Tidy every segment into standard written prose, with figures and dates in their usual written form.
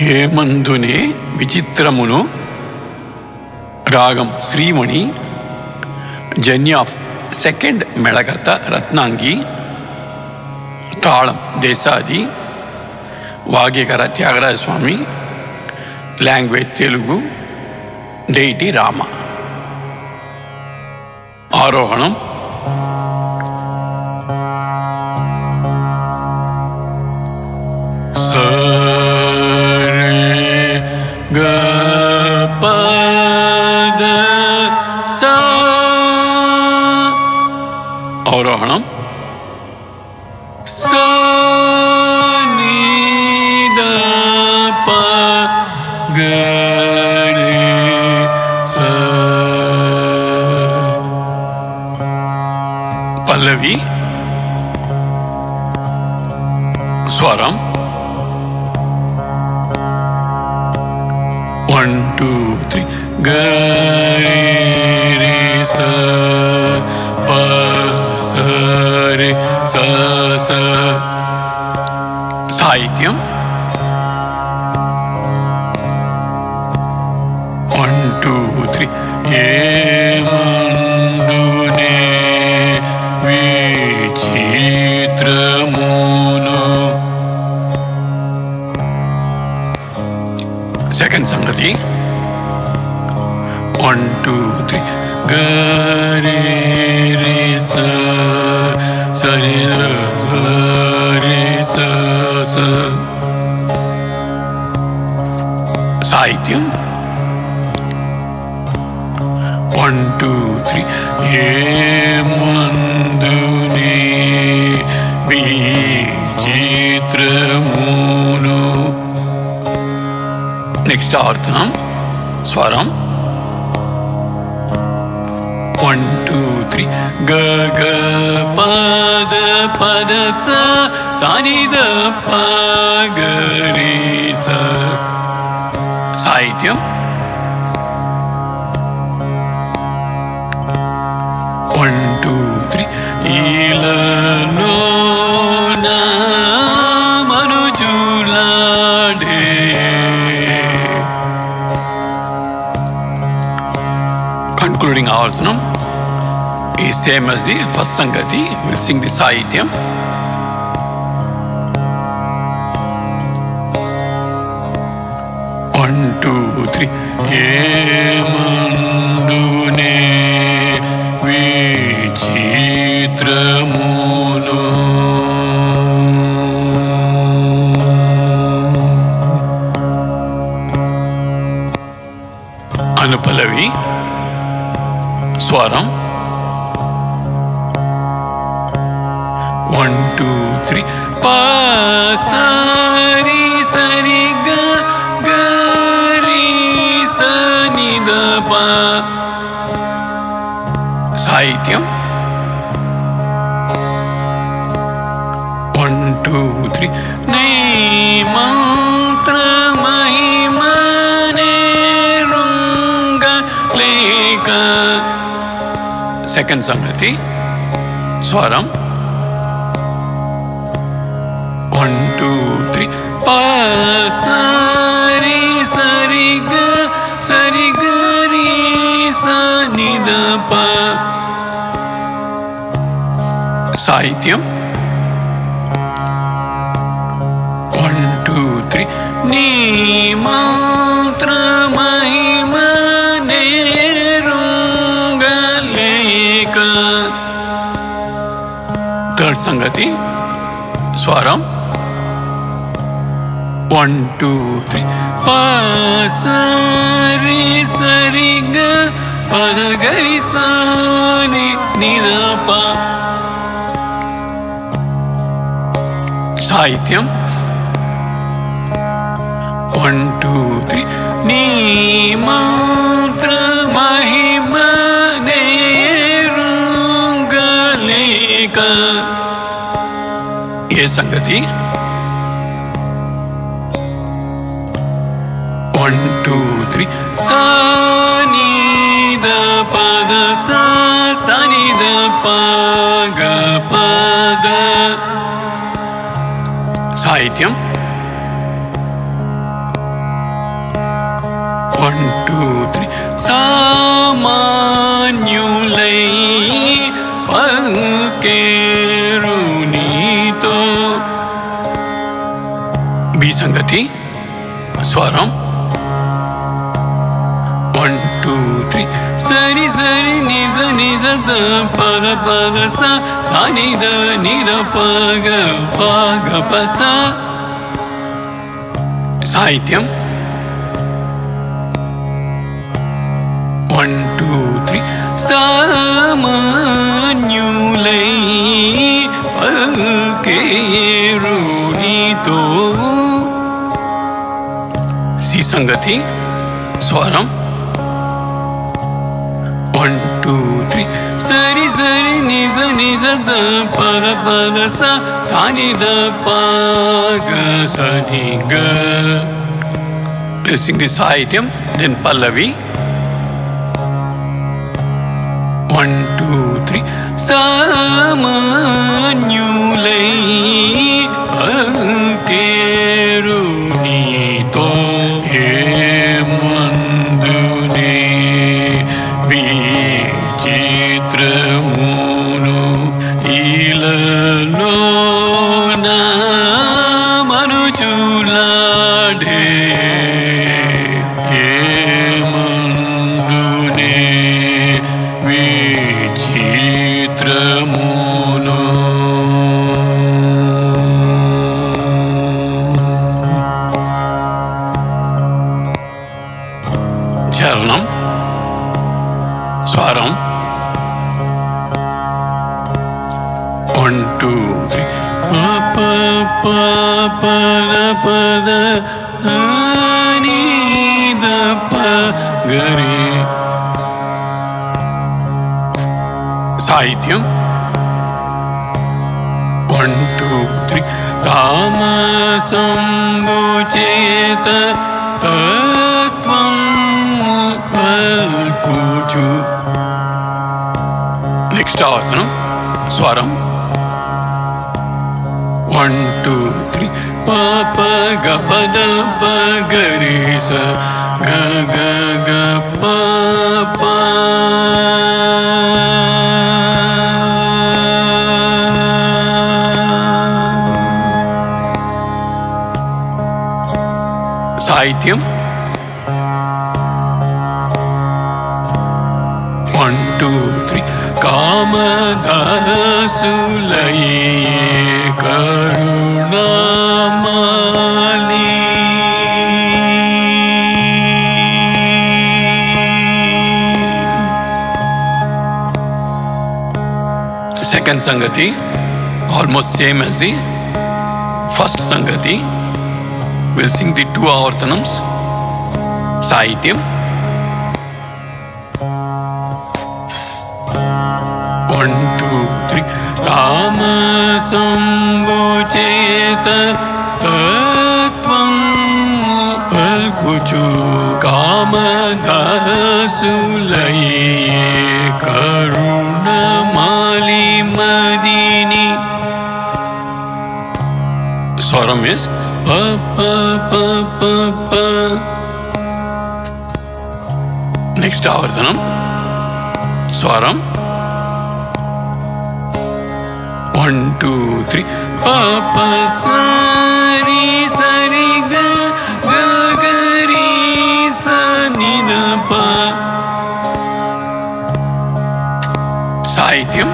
ఏమందునే విచిత్రమును రాగం శ్రీమణి, జన్య of second మెళకర్త Ratnangi, తాళం దేశాది, వాగ్యకర Tyagaraja Swamy, language Telugu, deity Rama. ఆరోహణం అవరోహణం పల్లవి స్వరం 1 2 3 గ రే రే స ప స రే స స. సాహిత్యం 1 2 3 ఏమందునే విచిత్రమును. సెకండ్ సంగతి 1 2 3 గ రే రే స స రే స రే స స. సాహిత్యం 1 2 3 ఏమందునే విచిత్రమును. నెక్స్ట్ ఆవర్తనం స్వరం 1 2 3 గ గ పద పద స సాని ద ప గ రే స. సాహిత్యం 1 2 3 ఈలలో నా మనుజులాడే. Concluding avartanam is same as the first sangati. We'll sing the sahityam. One, two, three. Emandune vichitramunu. Anupalavi స్వరం 1 2 3 ప స రి స రి గ గ రి స ని ద ప. సాహిత్యం 1 2 3 నీ మంత్ర మహిమనే రుంగ లేక. సెకండ్ సంగతి స్వరం 1 2 3 ప స రి స రి గ స రి గ రి స ని ద ప. సాహిత్యం 1 2 3 నీ మంత్ర మహిమనే రుంగ లేక. థర్డ్ సంగతి స్వరం 1 2 3 ప స రి స రి గ ప గ రి స ని ని ద ప. సాహిత్యం 1 2 3 నీ మంత్ర మహిమనే రుంగ లేక. ఏ సంగతి 1 2 3 సా ని ద ప ద సా సా ని ద ప గ ప ద. సాహిత్యం 1 2 3 సామాన్యులై పల్కేరు నీతో. బి సంగతి స్వరం 1 2 3 సరి సరి నిజ నిజ ద పగ పగ స సాని ద నిద పగ పగ పస. సాహిత్యం 1 2 3 సామాన్యులై పల్కేరు నీతో. సి సంగతి స్వరం 1 2 3 సరి సరి నిజ నిజ ద పగ పగ స సాని ద పగ సని గ. We'll sing the Sahityam, then Pallavi. 1 2 3 సామాన్యులై పల్కేరు నీతో. హేమందునే విచిత్రమును ఇలలోన మనుజులాడే. హేమందునే విచిత్రమును చరణం స్వరం 1 2 3 ప ప ప పద ని ద ప గరి. సాహిత్యం 1 2 3 తామసంబుచేత తత్వం పల్కుచు. నెక్స్ట్ ఆవర్తనం స్వరం 1 2 3 ప ప గ పద ప గరి స గ గ గ ప ప. సాహిత్యం 1 2 3 కామదాసులై కరుణామాలి. సెకండ్ సంగతి almost same as the first సంగతి. We'll sing the 2 ఆవర్తనమ్స్. సాహిత్యం 1 2 3 తామసంబుచేత తత్వం పల్కుచు కామదాసులై కరుణమాలి మదిని. స్వరం is pa pa pa pa pa. Next ఆవర్తనం స్వరం 1 2 3 pa pa sari sari ga ga ga ri sa ni da pa. సాహిత్యం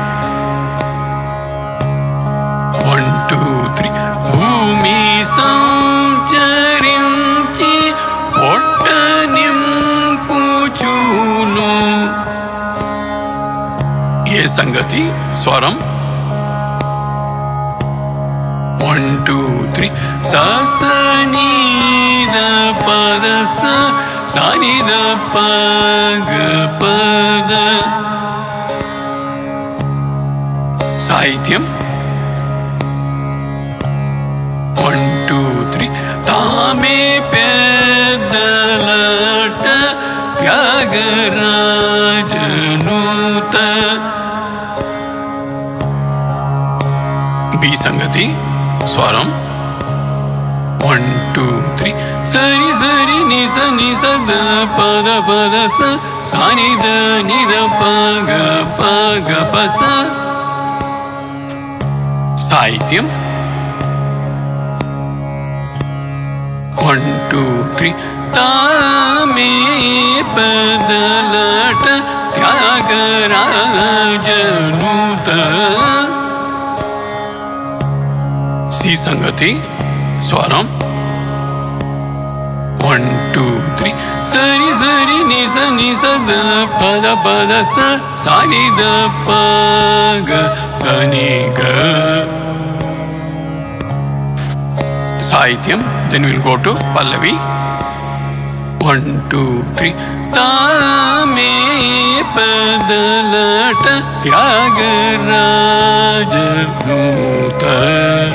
1 2 3 భూమి సంచరించి పొట్ట నింపుచును. ఏ సంగతి స్వరం 1 2 3 స స ని ద పద స స ని ద ప గ పద. సాహిత్యం 1 2 3 తామే పెద్దలట త్యాగరాజనుత. బి సంగతి స్వరం 1 2 3 sari sari ni sa da pa da sa sa ni da pa ga pa sa. సాహిత్యం 1 2 3 తామే బదలట త్యాగరాజనుత. సి సంగతి స్వరం 1 2 3 సరి సరి ని స ద పద సా ని ద ప గ స ని గ. సాహిత్యం then we'll go to Pallavi 1 2 3 తామే బదలట త్యాగరాజనుత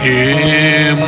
హేమ